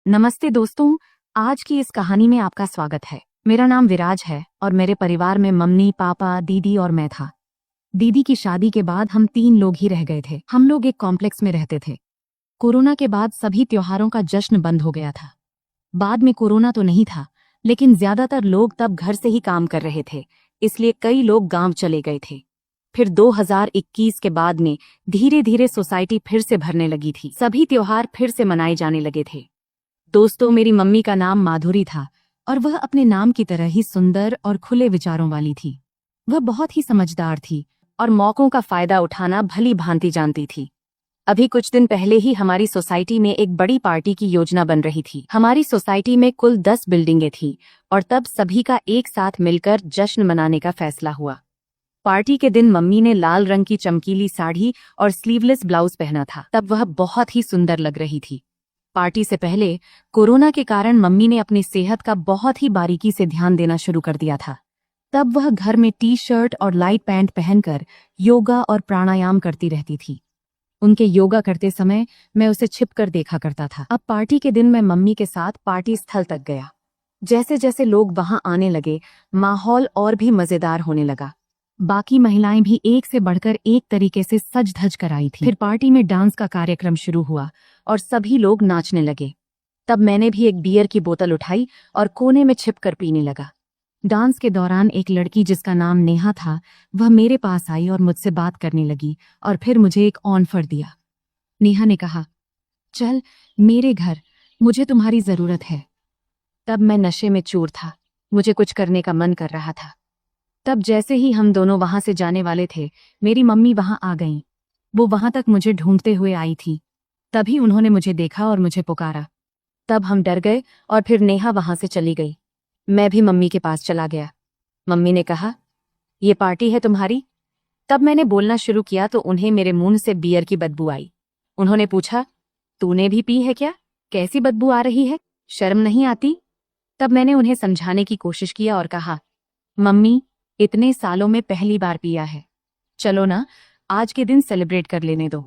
नमस्ते दोस्तों, आज की इस कहानी में आपका स्वागत है। मेरा नाम विराज है और मेरे परिवार में मम्मी, पापा, दीदी और मैं था। दीदी की शादी के बाद हम 3 लोग ही रह गए थे। हम लोग एक कॉम्प्लेक्स में रहते थे। कोरोना के बाद सभी त्योहारों का जश्न बंद हो गया था। बाद में कोरोना तो नहीं था, लेकिन ज्यादातर लोग तब घर से ही काम कर रहे थे, इसलिए कई लोग गांव चले गए थे। फिर 2021 के बाद में धीरे धीरे सोसाइटी फिर से भरने लगी थी। सभी त्योहार फिर से मनाए जाने लगे थे। दोस्तों, मेरी मम्मी का नाम माधुरी था और वह अपने नाम की तरह ही सुंदर और खुले विचारों वाली थी। वह बहुत ही समझदार थी और मौकों का फायदा उठाना भली भांति जानती थी। अभी कुछ दिन पहले ही हमारी सोसाइटी में एक बड़ी पार्टी की योजना बन रही थी। हमारी सोसाइटी में कुल 10 बिल्डिंगें थी और तब सभी का एक साथ मिलकर जश्न मनाने का फैसला हुआ। पार्टी के दिन मम्मी ने लाल रंग की चमकीली साड़ी और स्लीवलेस ब्लाउज पहना था। तब वह बहुत ही सुंदर लग रही थी। पार्टी से पहले कोरोना के कारण मम्मी ने अपनी सेहत का बहुत ही बारीकी से ध्यान देना शुरू कर दिया था। तब वह घर में टी-शर्ट और लाइट पैंट पहनकर योगा और प्राणायाम करती रहती थी। उनके योगा करते समय मैं उसे छिपकर देखा करता था। अब पार्टी के दिन मैं मम्मी के साथ पार्टी स्थल तक गया। जैसे जैसे लोग वहां आने लगे, माहौल और भी मजेदार होने लगा। बाकी महिलाएं भी एक से बढ़कर एक तरीके से सज धज कर आई थी। फिर पार्टी में डांस का कार्यक्रम शुरू हुआ और सभी लोग नाचने लगे। तब मैंने भी एक बियर की बोतल उठाई और कोने में छिपकर पीने लगा। डांस के दौरान एक लड़की जिसका नाम नेहा था, वह मेरे पास आई और मुझसे बात करने लगी और फिर मुझे एक ऑफर दिया। नेहा ने कहा, चल मेरे घर, मुझे तुम्हारी जरूरत है। तब मैं नशे में चूर था, मुझे कुछ करने का मन कर रहा था। तब जैसे ही हम दोनों वहां से जाने वाले थे, मेरी मम्मी वहां आ गईं। वो वहां तक मुझे ढूंढते हुए आई थी। तभी उन्होंने मुझे देखा और मुझे पुकारा। तब हम डर गए और फिर नेहा वहां से चली गई। मैं भी मम्मी के पास चला गया। मम्मी ने कहा, ये पार्टी है तुम्हारी? तब मैंने बोलना शुरू किया तो उन्हें मेरे मुंह से बियर की बदबू आई। उन्होंने पूछा, तूने भी पी है क्या? कैसी बदबू आ रही है, शर्म नहीं आती? तब मैंने उन्हें समझाने की कोशिश किया और कहा, मम्मी, इतने सालों में पहली बार पिया है। चलो ना, आज के दिन सेलिब्रेट कर लेने दो।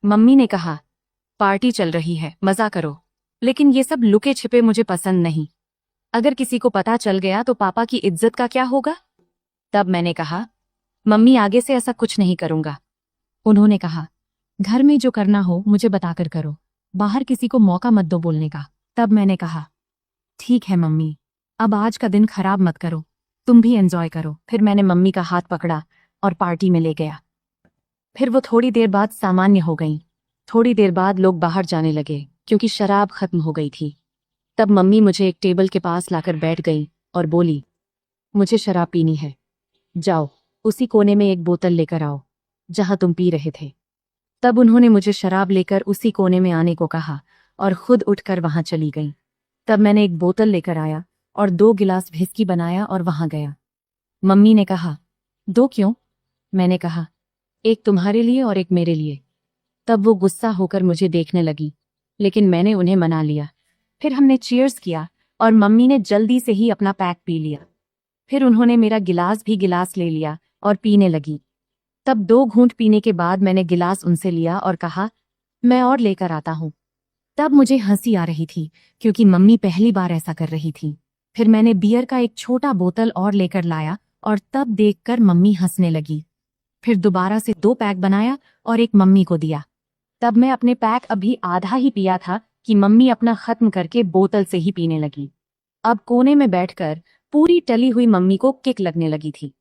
मम्मी ने कहा, पार्टी चल रही है, मजा करो, लेकिन ये सब लुके छिपे मुझे पसंद नहीं। अगर किसी को पता चल गया तो पापा की इज्जत का क्या होगा? तब मैंने कहा, मम्मी, आगे से ऐसा कुछ नहीं करूंगा। उन्होंने कहा, घर में जो करना हो मुझे बताकर करो, बाहर किसी को मौका मत दो बोलने का। तब मैंने कहा, ठीक है मम्मी, अब आज का दिन खराब मत करो, तुम भी एंजॉय करो। फिर मैंने मम्मी का हाथ पकड़ा और पार्टी में ले गया। फिर वो थोड़ी देर बाद सामान्य हो गई। थोड़ी देर बाद लोग बाहर जाने लगे क्योंकि शराब खत्म हो गई थी। तब मम्मी मुझे एक टेबल के पास लाकर बैठ गई और बोली, मुझे शराब पीनी है, जाओ उसी कोने में एक बोतल लेकर आओ जहां तुम पी रहे थे। तब उन्होंने मुझे शराब लेकर उसी कोने में आने को कहा और खुद उठकर वहां चली गई। तब मैंने एक बोतल लेकर आया और 2 गिलास व्हिस्की बनाया और वहां गया। मम्मी ने कहा, 2 क्यों? मैंने कहा, एक तुम्हारे लिए और एक मेरे लिए। तब वो गुस्सा होकर मुझे देखने लगी, लेकिन मैंने उन्हें मना लिया। फिर हमने चीयर्स किया और मम्मी ने जल्दी से ही अपना पैक पी लिया। फिर उन्होंने मेरा गिलास ले लिया और पीने लगी। तब 2 घूंट पीने के बाद मैंने गिलास उनसे लिया और कहा, मैं और लेकर आता हूं। तब मुझे हंसी आ रही थी क्योंकि मम्मी पहली बार ऐसा कर रही थी। फिर मैंने बियर का एक छोटा बोतल और लेकर लाया और तब देखकर मम्मी हंसने लगी। फिर दोबारा से 2 पैक बनाया और एक मम्मी को दिया। तब मैं अपने पैक अभी आधा ही पिया था कि मम्मी अपना खत्म करके बोतल से ही पीने लगी। अब कोने में बैठकर पूरी टली हुई मम्मी को किक लगने लगी थी।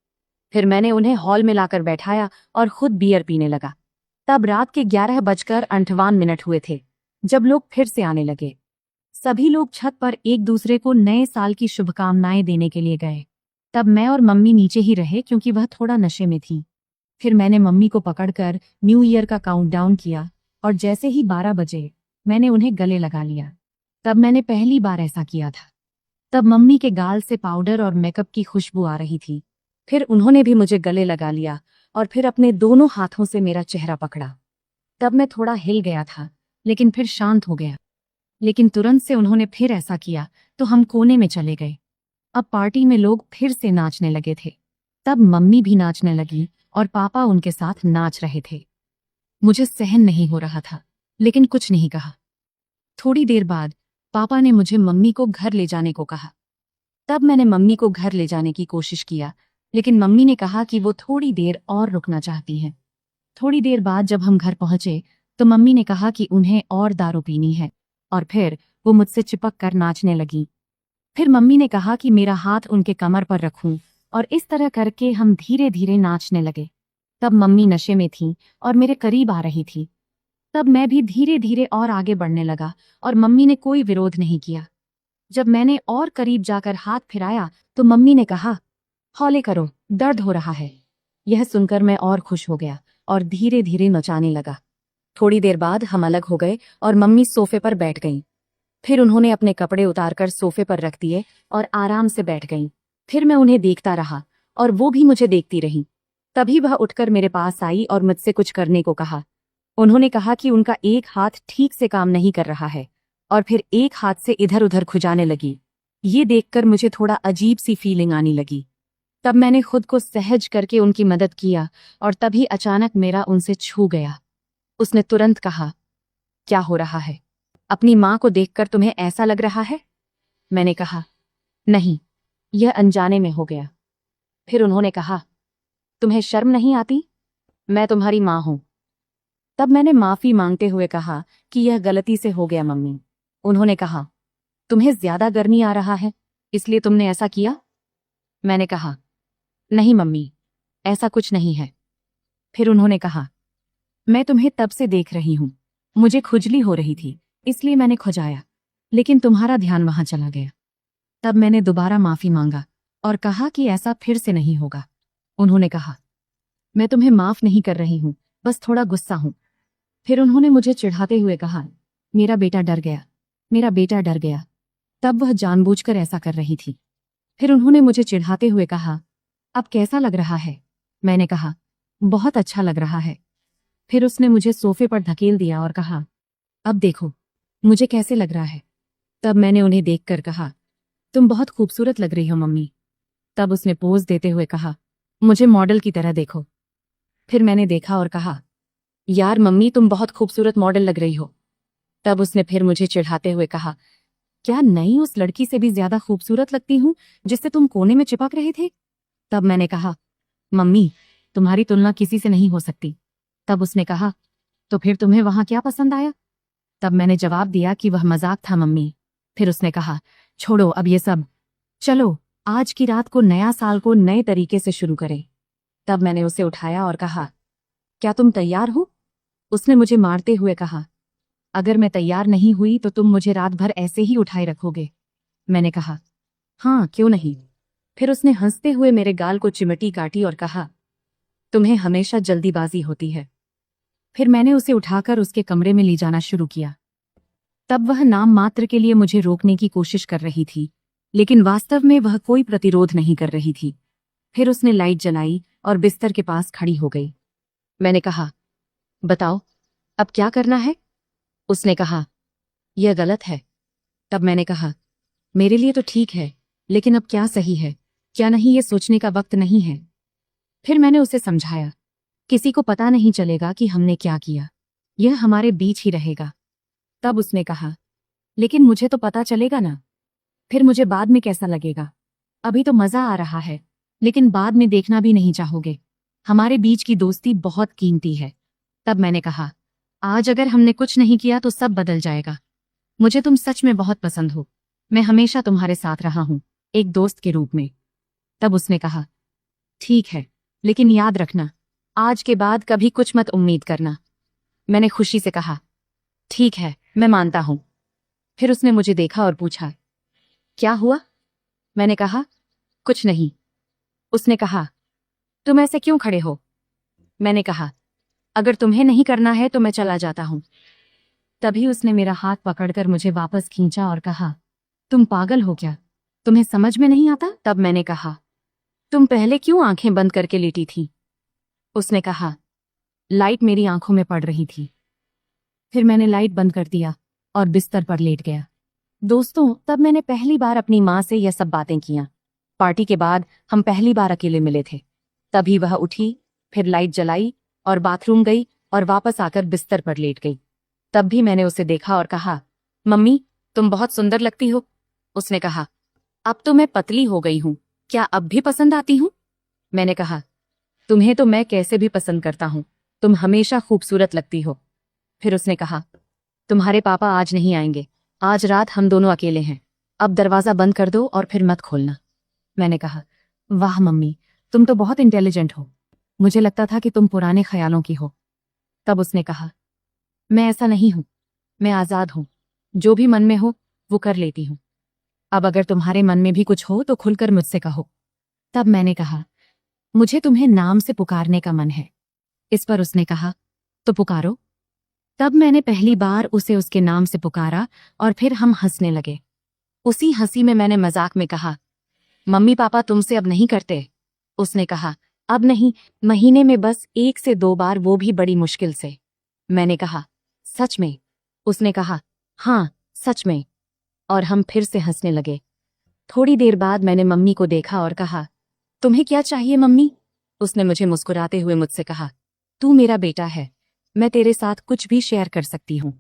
फिर मैंने उन्हें हॉल में लाकर बैठाया और खुद बियर पीने लगा। तब रात के 11:58 हुए थे जब लोग फिर से आने लगे। सभी लोग छत पर एक दूसरे को नए साल की शुभकामनाएं देने के लिए गए। तब मैं और मम्मी नीचे ही रहे क्योंकि वह थोड़ा नशे में थी। फिर मैंने मम्मी को पकड़कर न्यू ईयर का काउंटडाउन किया और जैसे ही 12 बजे मैंने उन्हें गले लगा लिया। तब मैंने पहली बार ऐसा किया था। तब मम्मी के गाल से पाउडर और मेकअप की खुशबू आ रही थी। फिर उन्होंने भी मुझे गले लगा लिया और फिर अपने दोनों हाथों से मेरा चेहरा पकड़ा। तब मैं थोड़ा हिल गया था, लेकिन फिर शांत हो गया। लेकिन तुरंत से उन्होंने फिर ऐसा किया तो हम कोने में चले गए। अब पार्टी में लोग फिर से नाचने लगे थे। तब मम्मी भी नाचने लगी और पापा उनके साथ नाच रहे थे। मुझे सहन नहीं हो रहा था, लेकिन कुछ नहीं कहा। थोड़ी देर बाद पापा ने मुझे मम्मी को घर ले जाने को कहा। तब मैंने मम्मी को घर ले जाने की कोशिश किया, लेकिन मम्मी ने कहा कि वो थोड़ी देर और रुकना चाहती हैं। थोड़ी देर बाद जब हम घर पहुंचे तो मम्मी ने कहा कि उन्हें और दारू पीनी है, और फिर वो मुझसे चिपक कर नाचने लगी। फिर मम्मी ने कहा कि मेरा हाथ उनके कमर पर रखूं, और इस तरह करके हम धीरे धीरे नाचने लगे। तब मम्मी नशे में थी और मेरे करीब आ रही थी। तब मैं भी धीरे धीरे और आगे बढ़ने लगा और मम्मी ने कोई विरोध नहीं किया। जब मैंने और करीब जाकर हाथ फिराया तो मम्मी ने कहा, हौले करो, दर्द हो रहा है। यह सुनकर मैं और खुश हो गया और धीरे धीरे नचाने लगा। थोड़ी देर बाद हम अलग हो गए और मम्मी सोफे पर बैठ गईं। फिर उन्होंने अपने कपड़े उतारकर सोफे पर रख दिए और आराम से बैठ गईं। फिर मैं उन्हें देखता रहा और वो भी मुझे देखती रहीं। तभी वह उठकर मेरे पास आई और मुझसे कुछ करने को कहा। उन्होंने कहा कि उनका एक हाथ ठीक से काम नहीं कर रहा है, और फिर एक हाथ से इधर उधर खुजाने लगी। ये देखकर मुझे थोड़ा अजीब सी फीलिंग आने लगी। तब मैंने खुद को सहज करके उनकी मदद किया और तभी अचानक मेरा उनसे छू गया। उसने तुरंत कहा, क्या हो रहा है? अपनी माँ को देखकर तुम्हें ऐसा लग रहा है? मैंने कहा, नहीं, यह अनजाने में हो गया। फिर उन्होंने कहा, तुम्हें शर्म नहीं आती? मैं तुम्हारी माँ हूं। तब मैंने माफी मांगते हुए कहा कि यह गलती से हो गया मम्मी। उन्होंने कहा, तुम्हें ज्यादा गर्मी आ रहा है इसलिए तुमने ऐसा किया? मैंने कहा, नहीं मम्मी, ऐसा कुछ नहीं है। फिर उन्होंने कहा, मैं तुम्हें तब से देख रही हूं, मुझे खुजली हो रही थी इसलिए मैंने खुजाया, लेकिन तुम्हारा ध्यान वहां चला गया। तब मैंने दोबारा माफी मांगा और कहा कि ऐसा फिर से नहीं होगा। उन्होंने कहा, मैं तुम्हें माफ नहीं कर रही हूं, बस थोड़ा गुस्सा हूं। फिर उन्होंने मुझे चिढ़ाते हुए कहा, मेरा बेटा डर गया, मेरा बेटा डर गया। तब वह जानबूझकर ऐसा कर रही थी। फिर उन्होंने मुझे चिढ़ाते हुए कहा, अब कैसा लग रहा है? मैंने कहा, बहुत अच्छा लग रहा है। फिर उसने मुझे सोफे पर धकेल दिया और कहा, अब देखो मुझे कैसे लग रहा है। तब मैंने उन्हें देखकर कहा, तुम बहुत खूबसूरत लग रही हो मम्मी। तब उसने पोज देते हुए कहा, मुझे मॉडल की तरह देखो। फिर मैंने देखा और कहा, यार मम्मी, तुम बहुत खूबसूरत मॉडल लग रही हो। तब उसने फिर मुझे चिढ़ाते हुए कहा, क्या नई उस लड़की से भी ज्यादा खूबसूरत लगती हूं जिससे तुम कोने में चिपक रहे थे? तब मैंने कहा, मम्मी, तुम्हारी तुलना किसी से नहीं हो सकती। तब उसने कहा, तो फिर तुम्हें वहां क्या पसंद आया? तब मैंने जवाब दिया कि वह मजाक था मम्मी। फिर उसने कहा, छोड़ो अब ये सब, चलो आज की रात को, नया साल को नए तरीके से शुरू करें। तब मैंने उसे उठाया और कहा, क्या तुम तैयार हो? उसने मुझे मारते हुए कहा, अगर मैं तैयार नहीं हुई तो तुम मुझे रात भर ऐसे ही उठाए रखोगे। मैंने कहा, हाँ क्यों नहीं। फिर उसने हंसते हुए मेरे गाल को चिमटी काटी और कहा, तुम्हें हमेशा जल्दीबाजी होती है। फिर मैंने उसे उठाकर उसके कमरे में ले जाना शुरू किया। तब वह नाम मात्र के लिए मुझे रोकने की कोशिश कर रही थी, लेकिन वास्तव में वह कोई प्रतिरोध नहीं कर रही थी। फिर उसने लाइट जलाई और बिस्तर के पास खड़ी हो गई। मैंने कहा, बताओ अब क्या करना है? उसने कहा, यह गलत है। तब मैंने कहा, मेरे लिए तो ठीक है, लेकिन अब क्या सही है क्या नहीं ये सोचने का वक्त नहीं है। फिर मैंने उसे समझाया, किसी को पता नहीं चलेगा कि हमने क्या किया, यह हमारे बीच ही रहेगा। तब उसने कहा, लेकिन मुझे तो पता चलेगा ना, फिर मुझे बाद में कैसा लगेगा? अभी तो मजा आ रहा है, लेकिन बाद में देखना भी नहीं चाहोगे। हमारे बीच की दोस्ती बहुत कीमती है। तब मैंने कहा, आज अगर हमने कुछ नहीं किया तो सब बदल जाएगा। मुझे तुम सच में बहुत पसंद हो, मैं हमेशा तुम्हारे साथ रहा हूं, एक दोस्त के रूप में। तब उसने कहा, ठीक है, लेकिन याद रखना, आज के बाद कभी कुछ मत उम्मीद करना। मैंने खुशी से कहा, ठीक है, मैं मानता हूं। फिर उसने मुझे देखा और पूछा, क्या हुआ? मैंने कहा, कुछ नहीं। उसने कहा, तुम ऐसे क्यों खड़े हो? मैंने कहा, अगर तुम्हें नहीं करना है तो मैं चला जाता हूं। तभी उसने मेरा हाथ पकड़कर मुझे वापस खींचा और कहा, तुम पागल हो क्या? तुम्हें समझ में नहीं आता? तब मैंने कहा, तुम पहले क्यों आंखें बंद करके लेटी थी? उसने कहा, लाइट मेरी आंखों में पड़ रही थी। फिर मैंने लाइट बंद कर दिया और बिस्तर पर लेट गया। दोस्तों, तब मैंने पहली बार अपनी माँ से यह सब बातें कियां। पार्टी के बाद हम पहली बार अकेले मिले थे। तभी वह उठी, फिर लाइट जलाई और बाथरूम गई और वापस आकर बिस्तर पर लेट गई। तब भी मैंने उसे देखा और कहा, मम्मी, तुम बहुत सुंदर लगती हो, उसने कहा। अब तो मैं पतली हो गई हूं, क्या अब भी पसंद आती हूं? मैंने कहा, तुम्हें तो मैं कैसे भी पसंद करता हूं, तुम हमेशा खूबसूरत लगती हो। फिर उसने कहा, तुम्हारे पापा आज नहीं आएंगे, आज रात हम दोनों अकेले हैं, अब दरवाजा बंद कर दो और फिर मत खोलना। मैंने कहा, वाह मम्मी, तुम तो बहुत इंटेलिजेंट हो, मुझे लगता था कि तुम पुराने ख्यालों की हो। तब उसने कहा, मैं ऐसा नहीं हूं, मैं आजाद हूं, जो भी मन में हो वो कर लेती हूं। अब अगर तुम्हारे मन में भी कुछ हो तो खुलकर मुझसे कहो। तब मैंने कहा, मुझे तुम्हें नाम से पुकारने का मन है। इस पर उसने कहा, तो पुकारो। तब मैंने पहली बार उसे उसके नाम से पुकारा और फिर हम हंसने लगे। उसी हंसी में मैंने मजाक में कहा, मम्मी पापा तुमसे अब नहीं करते? उसने कहा, अब नहीं, महीने में बस 1 से 2 बार, वो भी बड़ी मुश्किल से। मैंने कहा, सच में? उसने कहा, हाँ सच में। और हम फिर से हंसने लगे। थोड़ी देर बाद मैंने मम्मी को देखा और कहा, तुम्हें क्या चाहिए मम्मी? उसने मुझे मुस्कुराते हुए मुझसे कहा, तू मेरा बेटा है, मैं तेरे साथ कुछ भी शेयर कर सकती हूं।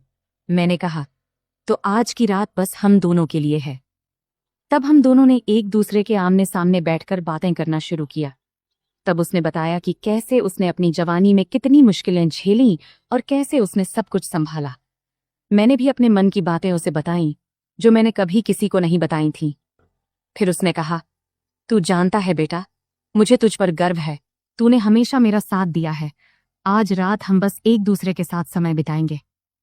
मैंने कहा, तो आज की रात बस हम दोनों के लिए है। तब हम दोनों ने एक दूसरे के आमने सामने बैठकर बातें करना शुरू किया। तब उसने बताया कि कैसे उसने अपनी जवानी में कितनी मुश्किलें झेलीं और कैसे उसने सब कुछ संभाला। मैंने भी अपने मन की बातें उसे बताईं, जो मैंने कभी किसी को नहीं बताई थीं। फिर उसने कहा, तू जानता है बेटा, मुझे तुझ पर गर्व है, तूने हमेशा मेरा साथ दिया है। आज रात हम बस एक दूसरे के साथ समय बिताएंगे।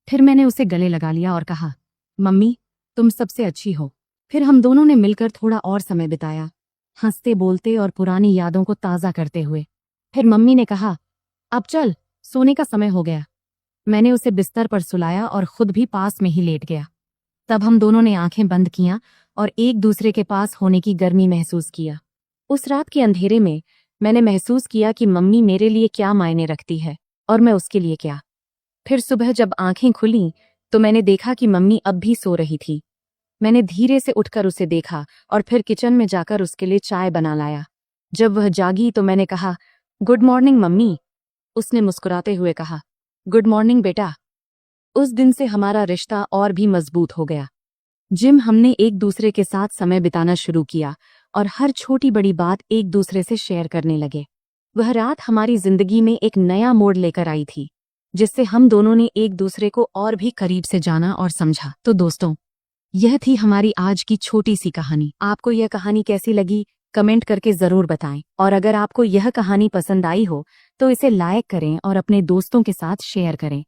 फिर मैंने उसे गले लगा लिया और कहा, मम्मी तुम सबसे अच्छी हो। फिर हम दोनों ने मिलकर थोड़ा और समय बिताया, हंसते बोलते और पुरानी यादों को ताज़ा करते हुए। फिर मम्मी ने कहा, अब चल, सोने का समय हो गया। मैंने उसे बिस्तर पर सुलाया और खुद भी पास में ही लेट गया। तब हम दोनों ने आंखें बंद कियां और एक दूसरे के पास होने की गर्मी महसूस किया। उस रात के अंधेरे में मैंने महसूस किया कि मम्मी मेरे लिए क्या मायने रखती है और मैं उसके लिए क्या। फिर सुबह जब आंखें खुलीं तो मैंने देखा कि मम्मी अब भी सो रही थी। मैंने धीरे से उठकर उसे देखा और फिर किचन में जाकर उसके लिए चाय बना लाया। जब वह जागी तो मैंने कहा, गुड मॉर्निंग मम्मी। उसने मुस्कुराते हुए कहा, गुड मॉर्निंग बेटा। उस दिन से हमारा रिश्ता और भी मजबूत हो गया। हमने एक दूसरे के साथ समय बिताना शुरू किया और हर छोटी बड़ी बात एक दूसरे से शेयर करने लगे। वह रात हमारी जिंदगी में एक नया मोड़ लेकर आई थी, जिससे हम दोनों ने एक दूसरे को और भी करीब से जाना और समझा। तो दोस्तों, यह थी हमारी आज की छोटी सी कहानी। आपको यह कहानी कैसी लगी कमेंट करके जरूर बताएं, और अगर आपको यह कहानी पसंद आई हो तो इसे लाइक करें और अपने दोस्तों के साथ शेयर करें।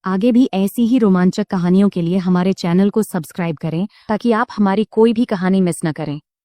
आगे भी ऐसी ही रोमांचक कहानियों के लिए हमारे चैनल को सब्सक्राइब करें ताकि आप हमारी कोई भी कहानी मिस न करें।